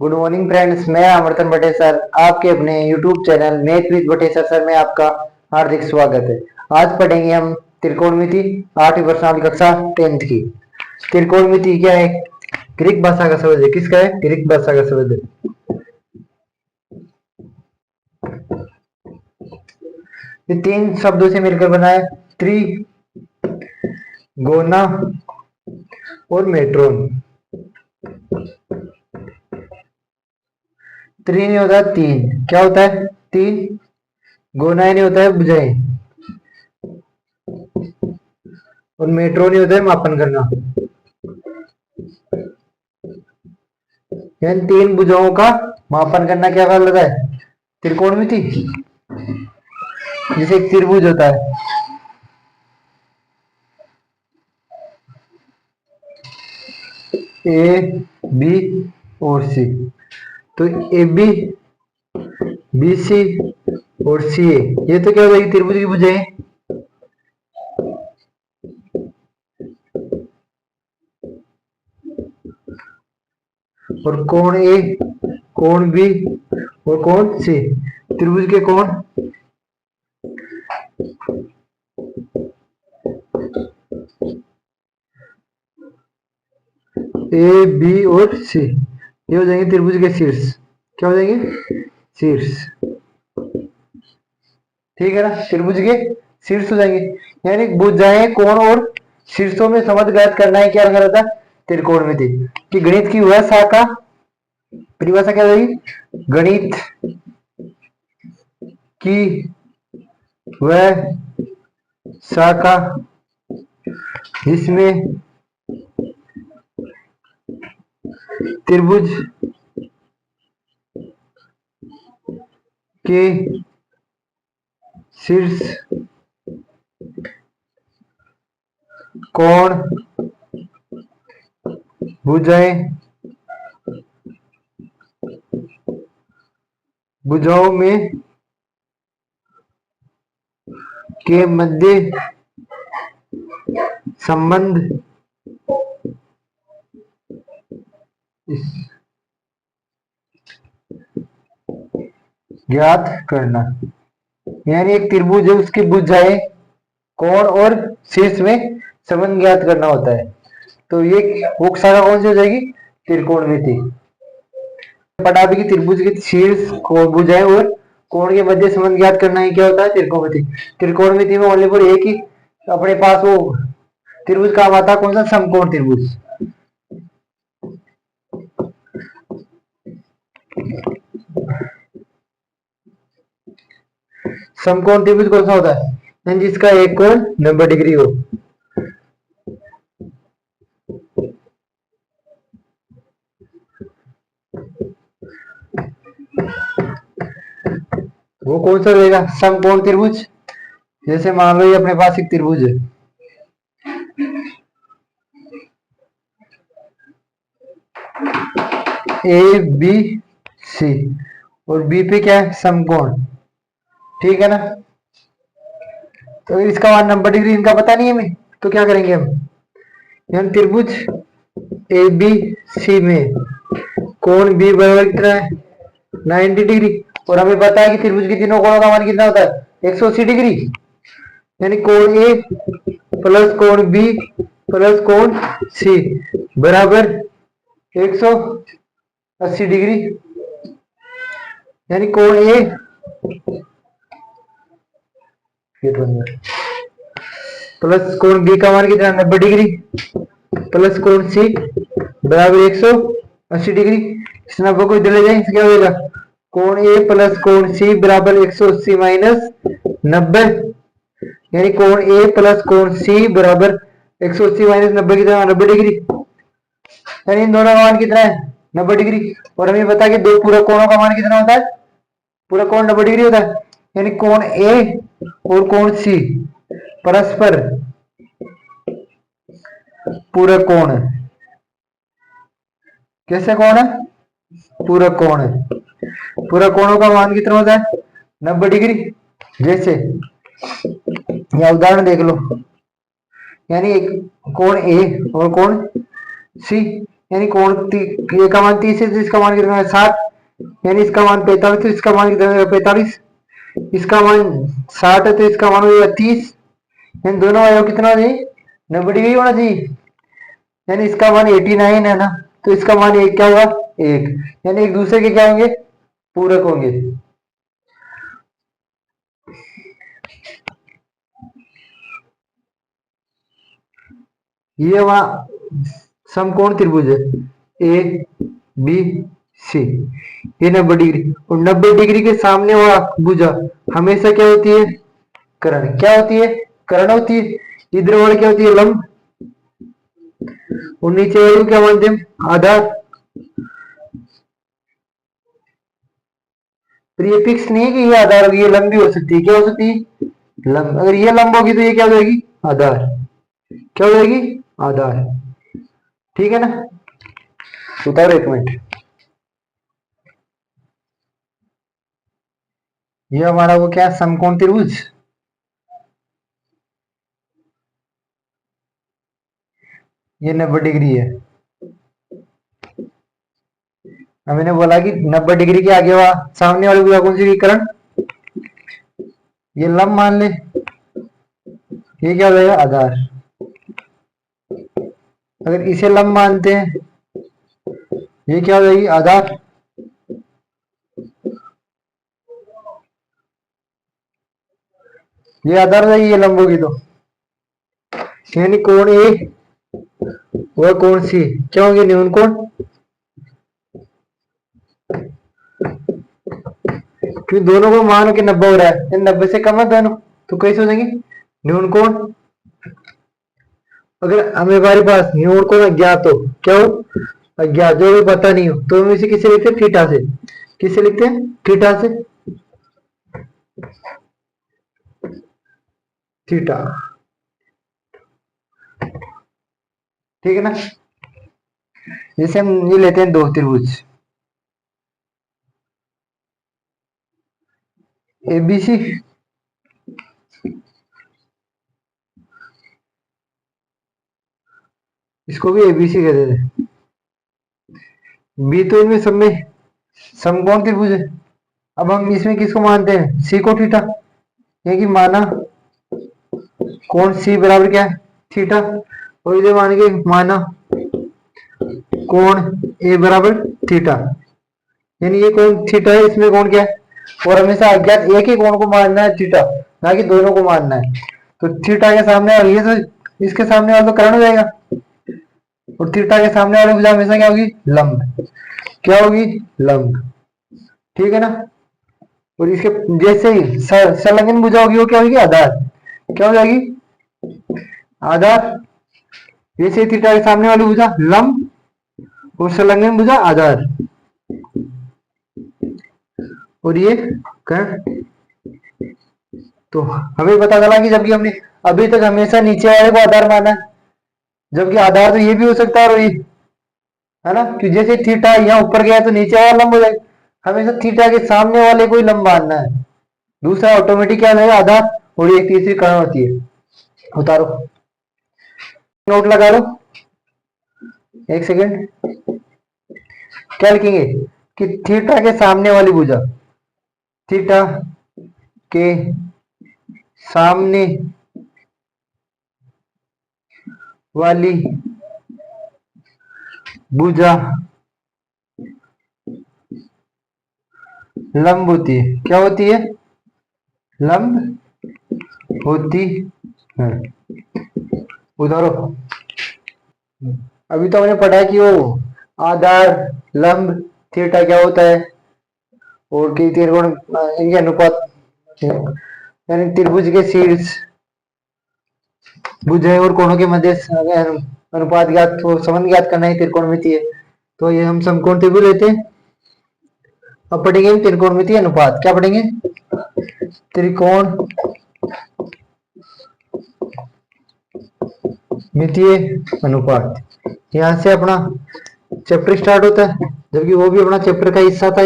Good morning friends, मैं अमरतन बटेसर आपके अपने YouTube channel math with Batesar sir में आपका हार्दिक स्वागत है। आज पढ़ेंगे हम त्रिकोणमिति 8वीं वर्षांत कक्षा 10th की। त्रिकोणमिति क्या है? ग्रीक भाषा का शब्द है। किसका है? ग्रीक भाषा का शब्द है। ये तीन शब्दों से मिलकर बना है, त्रि, गोना और मेट्रोन। त्रि नहीं होता तीन, क्या होता है? तीन। गोना नहीं होता है भुजाएं, और मेट्रो नहीं होता है मापन करना। यानी तीन भुजाओं का मापन करना क्या कहलाता है? त्रिकोणमिति। जैसे एक त्रिभुज होता है, ए बी और सी, तो ए बी, बी सी और सी ए, ये तो क्या हो जाएगी? त्रिभुज की भुजाएं। और कोण ए, कोण बी और कोण सी, त्रिभुज के कोण। ए बी और सी, ये हो जाएंगे त्रिभुज के शीर्ष। क्या हो जाएंगे? शीर्ष। ठीक है ना? त्रिभुज के शीर्ष हो जाएंगे। यानी भुजाएं, कोण और शीर्षों में संबंध ज्ञात करना है। क्या कहलाता है? त्रिकोणमिति। कि गणित की वह शाखा, परिभाषा क्या होगी? गणित की वह शाखा जिसमें त्रिभुज के शीर्ष, कोण, भुजाएं, भुजाओं में के मध्य संबंध ज्ञात करना। यानी एक त्रिभुज है, उसकी भुजाएं, कोण और शीर्ष में संबंध ज्ञात करना होता है। तो ये वो शाखा कौन सी हो जाएगी? त्रिकोणमिति। पढ़ा भी कि त्रिभुज के शीर्ष, भुजाएं और कोण के मध्य संबंध ज्ञात करना ही क्या होता है? त्रिकोणमिति। त्रिकोणमिति में ओनली फॉर एक ही अपने पास वो त्रिभुज काम आता है, कौन सा? समकोण त्रिभुज। समकोण त्रिभुज कौन सा होता है? जिसका एक कोण 90 डिग्री हो। वो कौन सा रहेगा? समकोण त्रिभुज। जैसे मान लो ये अपने पास एक त्रिभुज है, ए बी सी, और बी पे क्या है? समकोण। ठीक है ना? तो इसका 90 डिग्री इनका पता नहीं है हमें, तो क्या करेंगे हम? यहाँ त्रिभुज ए बी सी में कोण बी बराबर कितना है? 90 डिग्री। और हमें पता है कि त्रिभुज के तीनों कोणों का मान कितना होता है? 180 डिग्री। यानी कोण ए प्लस कोण बी प्लस कोण सी बराबर 180 डिग्री। यानी कोण ए प्लस कोण बी का मान कितना? 90 डिग्री प्लस कोण सी बराबर 180 डिग्री। इस 90 को इधर ले जाए, क्या हो जाएगा? कोण ए प्लस कोण सी बराबर 180 माइनस 90। यानी कोण ए प्लस कोण सी बराबर 180 माइनस 90 कितना? 90 डिग्री। यानी इन दोनों का मान कितना है? 90 डिग्री। और हमें पता है कि दो पूरक कोणों का मान कितना होता है? पूरा कोण 90 डिग्री होता है। यानी कोण ए और कोण सी परस्पर पूरक कोण है। कैसे कोण है? पूरक कोण है। पूरक कोणों का मान कितना होता है? 90 डिग्री। जैसे या उदाहरण देख लो, यानी एक कोण ए और कोण सी, यानी ये का मान 30 है तो इसका मान कितना है 60, यानी इसका मान 45 तो इसका मान कितना है 45, इसका मान 60 है तो इसका मान होगा 30, यानी दोनों अवयव कितना हो जाए 90 डिग्री होना चाहिए, यानी इसका मान 89 है ना, तो इसका मान एक क्या होगा 1, यानी एक दूसरे के क्या होंगे पूरक होंगे। ये वहां समकोण त्रिभुज है ए बी सी, ये 90 डिग्री, और 90 डिग्री के सामने वाला भुजा हमेशा क्या होती है कर्ण, क्या होती है कर्ण होती है, इधर वाली क्या होती है लंब, और नीचे वाली को क्या मानते हैं आधार। पर ये फिक्स नहीं है कि ये आधार होगी, ये लंब भी हो सकती है, क्या हो सकती है लंब, अगर ये लंब होगी तो ये क्या हो जाएगी आधार, क्या हो जाएगी आधार, ठीक है ना। उतारो एक मिनट, ये हमारा वो क्या समकोण त्रिभुज, ये 90 डिग्री है। अब मैंने बोला कि 90 डिग्री के आगे हुआ सामने वाली भुजा कौन सी विकर्ण, ये लंब मान ले, ये क्या हो जाएगा आधार। अगर इसे लंब मानते हैं ये क्या हो जाएगी आधार, ये आधार हो जाएगी, ये लंब होगी तो, यानी कोण ए वह कोण सी क्या होंगे न्यून कोण, क्योंकि दोनों को मान के 90 हो रहा है, 90 से कम है दोनों, तो कैसे हो जाएंगे न्यून कोण। अगर हमारे पास न्यून कोण अज्ञात हो, क्या हो अज्ञात, जो भी पता नहीं हो, तो हम इसे किसे लिखते हैं थीटा से, किसे लिखते हैं थीटा से, थीटा, ठीक है ना। जैसे हम ये लेते हैं दो त्रिभुज एबीसी, इसको भी एबीसी कहते थे, बी तो इनमें सब में समकोण त्रिभुज है। अब हम इसमें किसको मानते हैं सी को थीटा, ये कि माना कोण सी बराबर क्या है थीटा, और इधर मान के माना कोण ए बराबर थीटा, यानी ये कोण थीटा है, इसमें कोण क्या है, और हमेशा अज्ञात एक ही कोण को मानना है थीटा, ना कि दोनों को मानना है। तो थीटा के सामने वाले ये तो इसके सामने वाला तो कर्ण हो जाएगा, और थीटा के सामने वाली भुजा हमेशा क्या होगी लंब, क्या होगी लंब, ठीक है ना। और इसके जैसे ही संलग्न भुजा होगी वो क्या होगी आधार, क्या हो जाएगी आधार, जैसे थीटा के सामने वाली भुजा लंब और संलग्न भुजा आधार, और ये कर्ण। तो हमें पता चला कि जबकि हमने अभी तक हमेशा नीचे वाले को आधार माना है, जबकि आधार तो ये भी हो सकता है, और ये है ना, कि जैसे थीटा यहाँ ऊपर गया तो नीचे वाला लंब हो जाएगा, हमेशा थीटा के सामने वाले को ही लंब मानना है, दूसरा ऑटोमेटिक क्या है आधार, और एक तीसरी कर्ण होती है। उतारो नोट लगा लो, एक सेकेंड, क्या लिखेंगे कि थीटा के सामने वाली भुजा, थीटा के सामने वाली भुजा लंब होती है, क्या होती है लंब होती है। उधारो अभी तो हमने पढ़ा कि वो आधार लंब थीटा क्या होता है, और कि त्रिकोण इनके अनुपात, यानी त्रिभुज के शीर्ष भुजाएं और कोणों के मध्य अनुपात ज्ञात हो, संबंध ज्ञात करना ही त्रिकोणमिति है। तो ये हम समकोण त्रिभुज लेते हैं। अब पढ़ेंगे त्रिकोणमिति अनुपात, क्या पढ़ेंगे त्रिकोण मितीय अनुपात, यहाँ से अपना चैप्टर स्टार्ट होता है, जबकि वो भी अपना चैप्टर का हिस्सा था।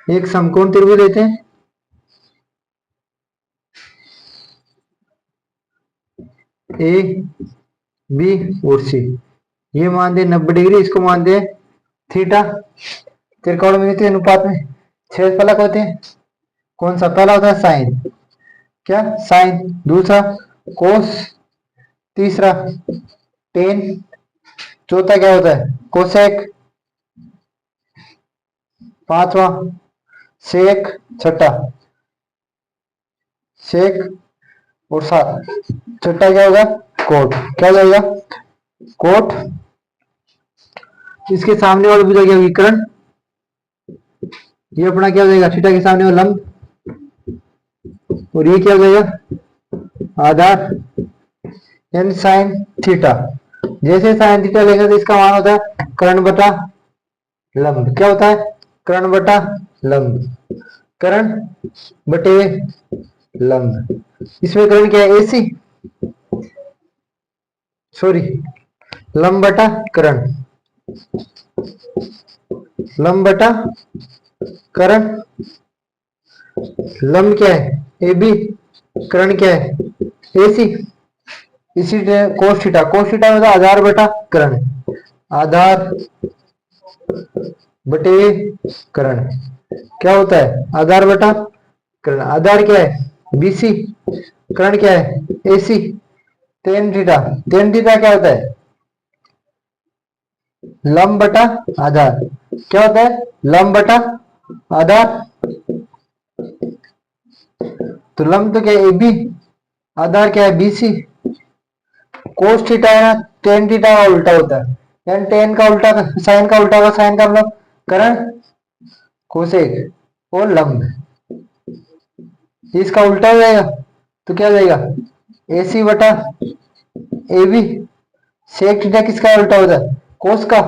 एक समकोण त्रिभुज लेते हैं, ए बी और सी, ये मान दे 90 डिग्री, इसको मान दे थीटा। त्रिकोणमितीय अनुपात में छेद फलक होते हैं। कौन सा पहला होता है? साइन। क्या? साइन। दूसरा कोस, तीसरा टेन, चौथा क्या होता है? कोसेक, पांचवा सेक, छठा सेक, और छठा क्या होगा? कोट। क्या हो जाएगा? कोट। इसके सामने वाली भुजा क्या होगी? कर्ण। ये अपना क्या हो जाएगा? थीटा के सामने वाला लंब। और ये क्या हो जाएगा? आधार, यानी साइन थीटा। जैसे साइन थीटा लेंगे तो इसका मान होता है कर्ण बटा लंब। क्या होता है? कर्ण बटा लंब। कर्ण बटे लंब। इसमें कर्ण क्या है? एसी, सॉरी, लंब बटा कर्ण। लंब बटा कर्ण। लंब क्या है? A B. कर्ण क्या है? एसी। इसी कोस थीटा, कोस थीटा मतलब आधार बटा कर्ण। आधार बटे कर्ण क्या होता है? आधार बटा कर्ण। आधार क्या है? बीसी। कर्ण क्या है? AC. Tan theta, tan theta क्या होता है? लंब बटा आधार। क्या होता है? लंब बटा आधार। तो लंब तो क्या है? ए बी, आधार क्या है? बीसी। कोस थीटा है ना, टेन थीटा का उल्टा होता है। यानी टेन का उल्टा साइन का उल्टा होगा, साइन का मतलब कर्ण, कोसेक और लंब। इसका उल्टा हो जाएगा तो क्या हो जाएगा? एसी बटा ए बी। सेक थीटा किसका उल्टा होता है? कोस का,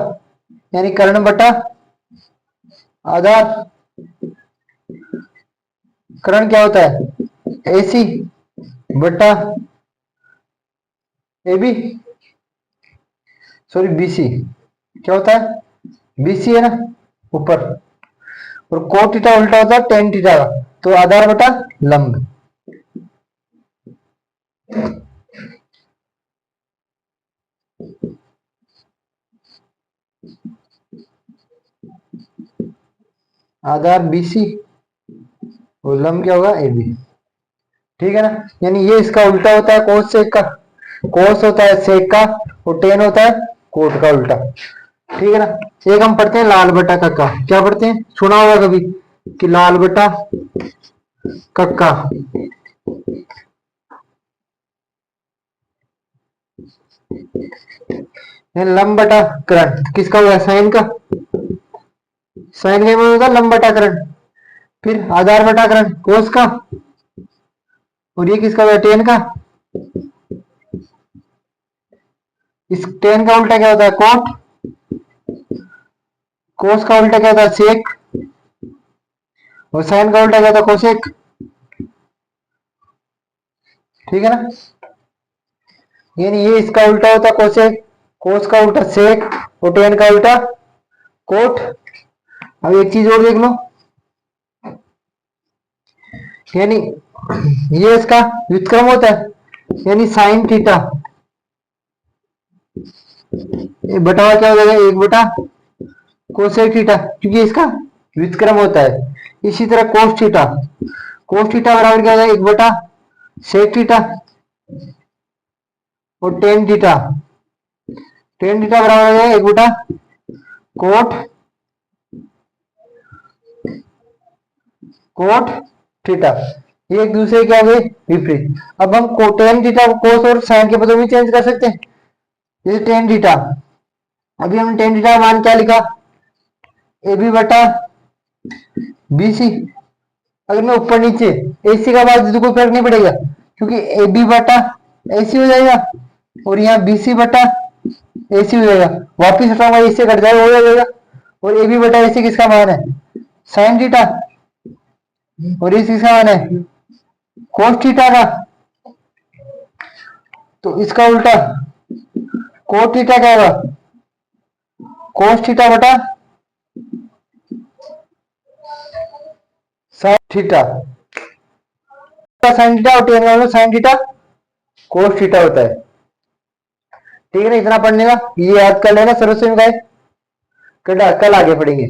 यानी कर्ण बटा आधार। कर्ण क्या होता है? एसी बटा ए बी, सॉरी बीसी। क्या होता है? बीसी है ना ऊपर। और कोट थीटा उल्टा होता है टेन थीटा का, तो आधार बटा लंब। आधार बीसी और लंब क्या होगा? A B. ठीक है ना। यानी ये इसका उल्टा होता है कोस सेक का, कोस होता है सेक का, और टेन होता है कोट का उल्टा। ठीक है ना। एक हम पढ़ते हैं लाल बटा कक्का। क्या पढ़ते हैं? सुना होगा कभी कि लाल बटा कक्का। लंब बटा कर्ण किसका हुआ? साइन का। साइन का मतलब होता है लंब बटा कर्ण। फिर आधार बटा कर्ण कोस का, और ये किसका हुआ? टेन का। इस टेन का उल्टा क्या होता है? कोट। कोस का उल्टा क्या होता है? सेक। और साइन का उल्टा क्या होता है? कोसेक। ठीक है ना। यानी ये इसका उल्टा होता है कोसेक, कोस का उल्टा सेक, और टेन का उल्टा कोट। अब एक चीज और देख लो, यानी ये इसका व्युत्क्रम होता है, यानी साइन थीटा। ये बटा क्या हो जाएगा? एक बटा कोसेक थीटा, क्योंकि इसका व्युत्क्रम होता है। इसी तरह कोस थीटा, कोस थीटा बराबर क्या हो जाएगा? एक बटा सेक थीटा। और टेन थीटा, टेन थीटा बराबर हो जाएगा एक बटा कोट, कोट थीटा। ये एक दूसरे के आगे विपरीत। अब हम टेन थीटा को कोस और साइन के पदों में चेंज कर सकते हैं। जैसे टेन थीटा, अभी हमने टेन थीटा मान क्या लिखा? ए बी बटा बी सी। अगर मैं ऊपर नीचे एसी का बात तो कोई फर्क नहीं पड़ेगा, क्योंकि ए बी बटा एसी हो जाएगा, और यहाँ बी सी बटा एसी हो जाएगा। वापिस हटाऊंगा, इससे कट जाएगा, हो जाएगा। और ए बी बटा एसी किसका मान है? Sine theta. और ये किसका मान है? कोस थीटा का। तो इसका उल्टा कोट थीटा क्या होगा? कोस थीटा बटा साइन थीटा। साइन थीटा और टेन का साइन थीटा कोस थीटा होता है। ठीक है ना, इतना पढ़ने का, ये याद कर लेना। सर्वसमय का कल आगे पढ़ेंगे।